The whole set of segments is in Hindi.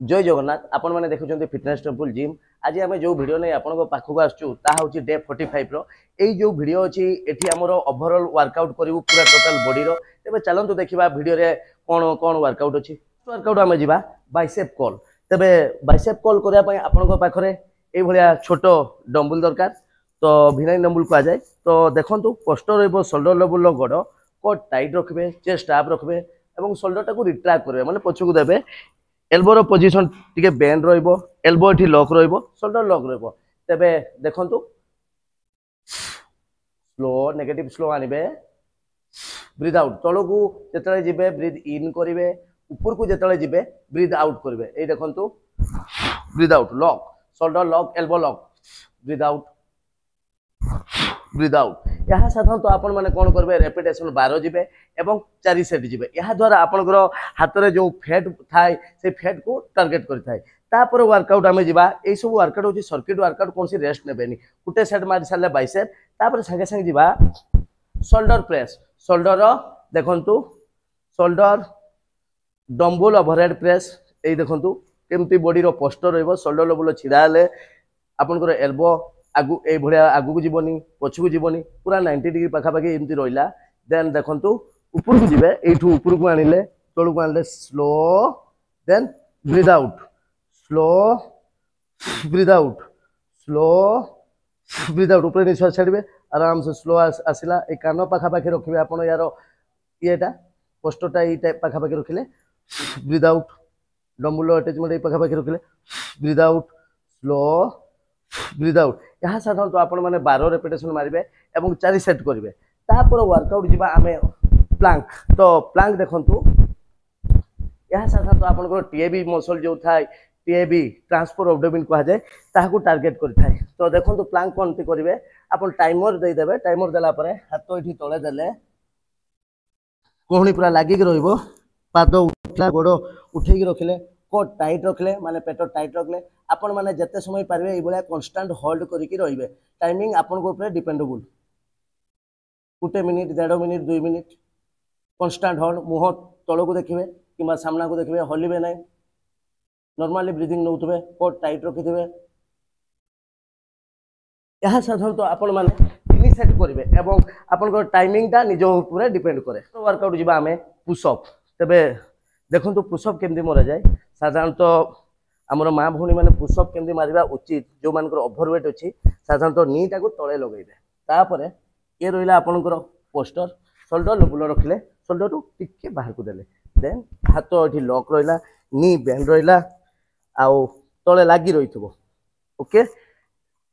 जय जगन्नाथ आपण मैंने देखुं फिटनेस टेम्पल जिम। आज आम जो भिड नहीं आपको पाखक आसूँ डे 45 रही जो भिड अच्छी एटी आमर ओभरऑल वर्कआउट करूँ पूरा टोटाल बॉडी तेज चलतु देखा भिडियो कौन कौन वर्कआउट अच्छी वर्कआउट आम जा बाइसेप कर्ल। तेरे बाइसेप कर्ल करने आपण पाखे ये छोट डम्बल दरकार तो भिनाइन डम्बल कहुए। तो देखो पोस्टर रोल्डर लेवल गोड़ को टाइट रखिए चेस्ट आप रखिए और शोल्डर टाक रिट्रैक्ट करेंगे माने पछकू देवे। एल्बोर पोजिशन टिके बेंड रहिबो एल्बो एठी लॉक रहिबो शोल्डर लॉक रहिबो। तेबे देखंतु स्लो नेगेटिव स्लो आनिबे ब्रीथ आउट तळकू जेतळे जिबे ब्रीथ इन करिवे ऊपर को जेतळे जिबे ब्रीथ आउट करिवे। ए देखंतु breathe out lock shoulder lock elbow lock breathe out breathe out. यहाँ साधारणतः आपण मैंने कौन करेंगे रेपिटेशन 12 जिबे एवं 4 सेट जिबे। यहाँ द्वारा आपनकर हाथ में जो फैट थाए से फैट को टार्गेट करें। तापर वर्कआउट आम जा सब वर्कआउट हूँ सर्किट वर्कआउट कौन रेस्ट नेबेनी गोटे सेट मारी सारे बाइसेप तापर संगे संगे जा शोल्डर प्रेस शोल्डर देखंतु शोल्डर डम्बल ओवरहेड प्रेस। ये देखंतु केमती बॉडी रो पोस्टर रहिबो शोल्डर लेवल छिड़ा हेले आपनकर एल्बो आगु ए भलिया आगु को जीवनी पछकू जीवनी पूरा 90 डिग्री पाखापाखि एमती रहिला। देन देखंतु ऊपर को जिबे एठू ऊपर को आनिले तळू को आनिले slow then breathe out slow breathe out slow breathe out ऊपर निश्वास छाड़िबे आराम से स्लो आसिला। ए कान पाखापाखि रखिबे आपण यार येटा पोस्टरटा ई टाइप पाखापाखि रखिले ब्रीथ आउट डम्बल अटैचमेंट ए पाखापाखि रखिले breathe out slow breathe out. यहाँ साधारणतः आपण मैंने 12 रेपिटेशन मारे और 4 सेट करेंगे। तापर वर्कआउट जा आम प्लांक तो प्लांक देखंतु यहाँ साधारणतः आपन टीएबी मसल जो थाए टीएबी ट्रांसफर एब्डोमेन कहुए ताकू टार्गेट करें। तो देखो प्लांक कौन करेंगे आप टाइमर देदेवे टाइमर देला हाथ ये तले देले कोहनी पूरा लागिक रहिबो पाद उठला गोड़ उठेकी रखिले को टाइट रखले माने पेट टाइट रखले आपण माने जते समय पारबे ए कांस्टेंट होल्ड करिकी रहिबे। टाइमिंग आपण को ऊपर dependable 1 minute 1.5 minute 2 minute constant hold मुह तळ को देखिबे किबा सामना को देखिबे हलिबे नै नॉर्मली ब्रीथिंग नउतबे को टाइट रखिथिबे। यहाँ साधारणतः आपण माने 3 सेट करिवे एवं आपण को टाइमिंग ता निज ऊपर डिपेंड करे। तो वर्कआउट जिबा हमें पुशअप तबे देखो पुशअप केमती मरा जाए साधारणतः आमर माँ भौणी मैंने पुशअप केमती मारिबा उचित जो मानकर ओभरवेट अच्छी साधारणतः नी टाक तले लगेबे। तापर ये रहा आपनकर पोस्टर शोल्डर लेवल रखिले शोल्डर टू टिके बाहर को देले देन हाथ ये लॉक रहा नी बेंड रहा आउ तले लगी रही ओके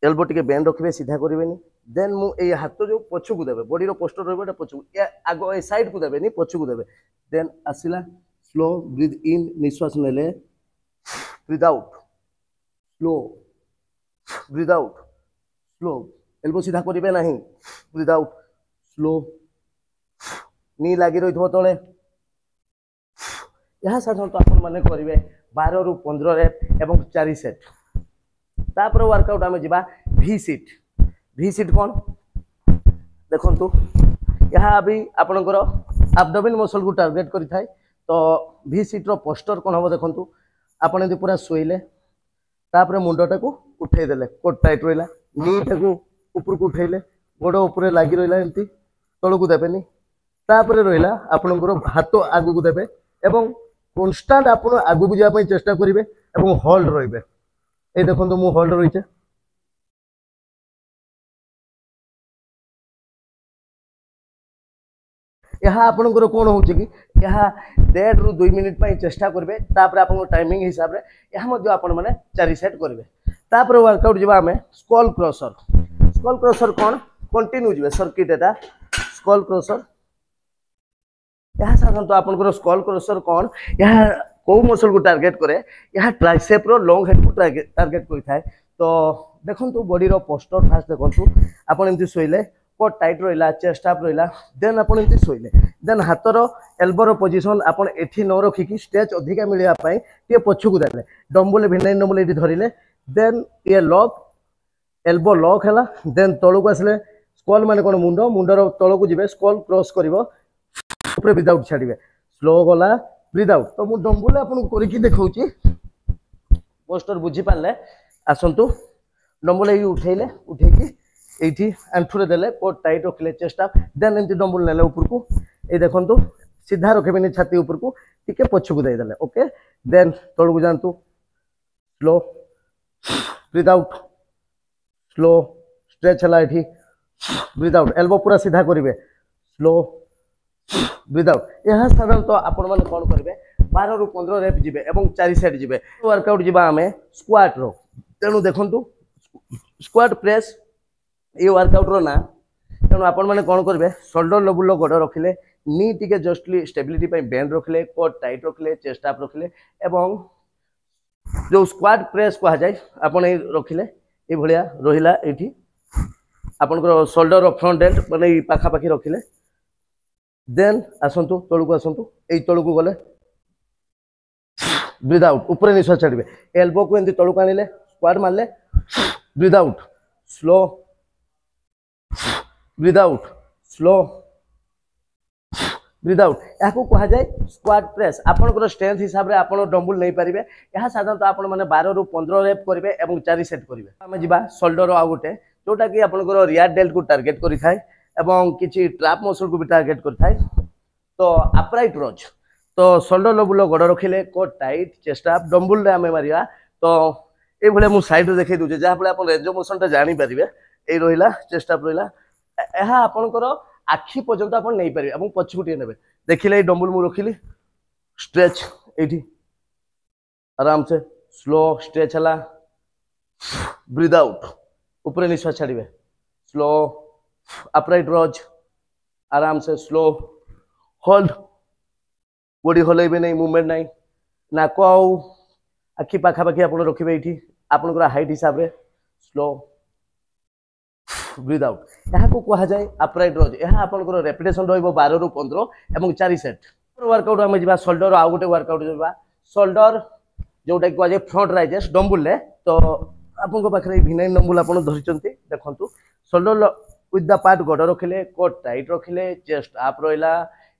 एल्बो टिके बेंड रखिए सीधा करेंगे। देन मुझे हाथ जो पछकू देवे बॉडी रो पोस्टर रहा पछकू आग ए साइड को देवे पछकू देवे। देन आसला स्लो ब्रीथ इन निश्वास नेले breathe out slow breathe out slow elbow सीधा करेंगे ना ब्रीथ आउट स्लो नी लगी रही तले। यहाँ साधारणतः आपण मैंने करेंगे 12 ରୁ 15 रेप एवं 4 सेट। तापर वर्कआउट आम जा वी सीट कौन देखंतु यहाँ भी आपणकर एब्डोमेन मसल को टार्गेट करि थाए। तो वी सीट रो पोस्टर कौन हम देखंतु आपण यदि पूरा शोइले तापर मुंडटा को उठे देले कोट टाइट रहिला नी टाको ऊपर को उठेले गोड़ ऊपर लागी रहिला एंती तळ को देबेनी तापर रहिला आपणकर हाथ आगु को देबे एवं कांस्टेंट आपण आगु को जाय चेष्टा करिवे एवं होल्ड रहिबे। ए देखंतु मु होल्ड रहिचे यहाँ आपनकर कौन हो कि यहाँ 1.5 ରୁ 2 मिनिट चेष्टा करेंगे। तापर आप टाइमिंग हिसाब से यहाँ आपण मैंने 4 सेट करेंगे। तापर वर्कआउट जा आम स्कल क्रशर कौन कंटिन्यू जी सर्किट एटा स्कल क्रशर। यहाँ साधारणतः आपनकर स्कल क्रशर कौन यहाँ कौ मसल को टार्गेट करे यहाँ ट्राइसेप रो लॉन्ग हेड को टार्गेट करें। तो देखो बॉडी रो पोस्टर फास्ट देखो आप एमती शोइले को टाइट रहा चेस्ट अप रहा देन आप शोइले देन हाथर एल्बोर पोजिशन आप एठी न रखिकी स्ट्रेच अधिका मिलवाई टे पछकू देले डम्बल भिनाइन डम्बल ये धरिले देन ये लॉक एल्बो लॉक है देन तलू को आसले स्कल माने कौन मुंडर तल को जी स्कल क्रॉस कर ब्रीथ आउट छाड़े स्लो गला ब्रीथ आउट। तो मुझे डम्बल आपको करके देखा पोस्टर बुझी पारे आसतु डम्बल ये उठेले उठेकी ये आंठुरे देले कोट टाइट रखिले चेस्ट अप देन एमती डम्बल नेले ऊपर को ये देखो सीधा रखेबेनि छाती ऊपर को टिके पछकु देदेले ओके देन तल को जातु slow breathe out slow stretch है ये ब्रीथ आउट एल्बो पूरा सीधा करेंगे स्लो ब्रीथ आउट यह साधारणतः आपण मैंने कौन करेंगे 12 ରୁ 15 रेप जीवे एवं 4 साइड जीवे वर्कआउट जीवा आम स्क्वाट रो तेणु देखु स्क्वाट प्रेस ये वर्कआउट रो ना तेणु आपण मैंने कौन करेंगे शोल्डर लेवल गोड़ रखिले नी टिके जस्टली स्टेबिलिटी बेंड रखिले कोट टाइट रखिले चेस्ट अप रखिले एवं जो स्क्वाट प्रेस कह जाए आपण रखिले ये भाया रहा ये आपंकर शोल्डर फ्रंट एंड माने पाखापाखि रखिले देन आसतु तलू को आसतु यही तलू को गले ब्रीथ आउट ऊपर निश्वास छाड़े एल्बो को एमती तलू को आनिले स्क्वाट मारले breathe out slow breathe out slow breathe out या कह जाए स्क्वाट प्रेस आपंकर स्ट्रेंथ हिसाब से आप डम्बल नहीं पारे यह साधारणतः आप 12 ରୁ 15 रेप करेंगे और 4 सेट करेंगे आम जा शोल्डर आउ गोटे जोटा कि आपंकर रियर डेल्ट को टार्गेट करें किसी ट्रैप मसल को भी टार्गेट करें तो अपराइट रोज तो शोल्डर लेवल गोड़ रखिले core tight chest up dumbbell आम मारिया तो ये मुझे साइड देखी दूचे जहाँफल आप रेंज ऑफ मोशन जापर ये रहा चेस्ट अप रहा यह आपंकर आखि पर्यंत आप नहीं पारे और पछकु टे ने देखिले ये डम्बल मुझे रखिली स्ट्रेच ये आराम से स्लो स्ट्रेच है ब्रीथ आउट ऊपर निश्वास छाड़े स्लो अपराइट रोज आराम से स्लो होल्ड बॉडी हलैबे नहीं मूवमेंट नहीं नाक आखि पाखापाखि आप रखिए ये आपंकर हाइट हिसाब से स्लो ब्रीथ आउट यह कह जाए अपराइट रोज यह आपंकर रेपिटेशन रहिबो 12 ରୁ 15 एवं 4 सेट वर्कआउट आम जा शोल्डर आउ गोटे वर्कआउट जा शोल्डर जोटा कह जाए फ्रंट राइजेस डम्बल तो आपन पाखे भिनाइन डम्बल आप धरी देखु शोल्डर विथ द पार्ट गोड़ रखिले कोट टाइट रखिले चेस्ट आप रहा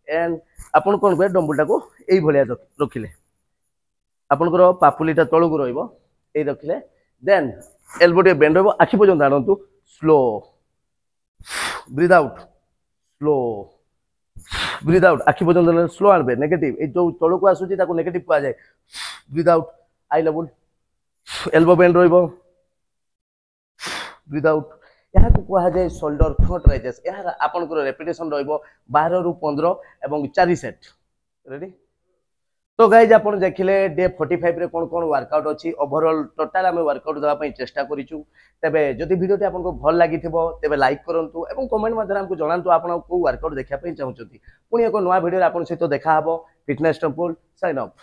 एंड आपन कौन कहे डम्बल टाक ये रखिले आपंकर पापुलीटा तलू को रही रखिले देन एल्बो टे बेंड रहा आखि पर्यंत आणतु slow breathe out slow breathe out आखि पर्यंत स्लो आनबे नेगेटिव ये जो तलू को आसूची नेगेटिव कह जाए breathe out eye level elbow bend रही ब्रीथ आउट यह कह जाए शोल्डर फ्रंट राइजेस यार आपंकर रेपिटेशन रहिबो 12 ରୁ 15 एवं 4 सेट रेडी तो गाइज आप देखिले डे 45 रे कौन कौन वर्कआउट अच्छी ओवरऑल टोटाल आम वर्कआउट देवाई चेष्टा करूँ तेरे जदि भिडियोटी आपको भल लगी तेरे लाइक करूँ और कमेंट मध्य आमको जनातु आप वर्कआउट देखापी चाहते पुणी एक नुआ भिडियो आप सहित देखा फिटनेस टेम्पल साइन अप।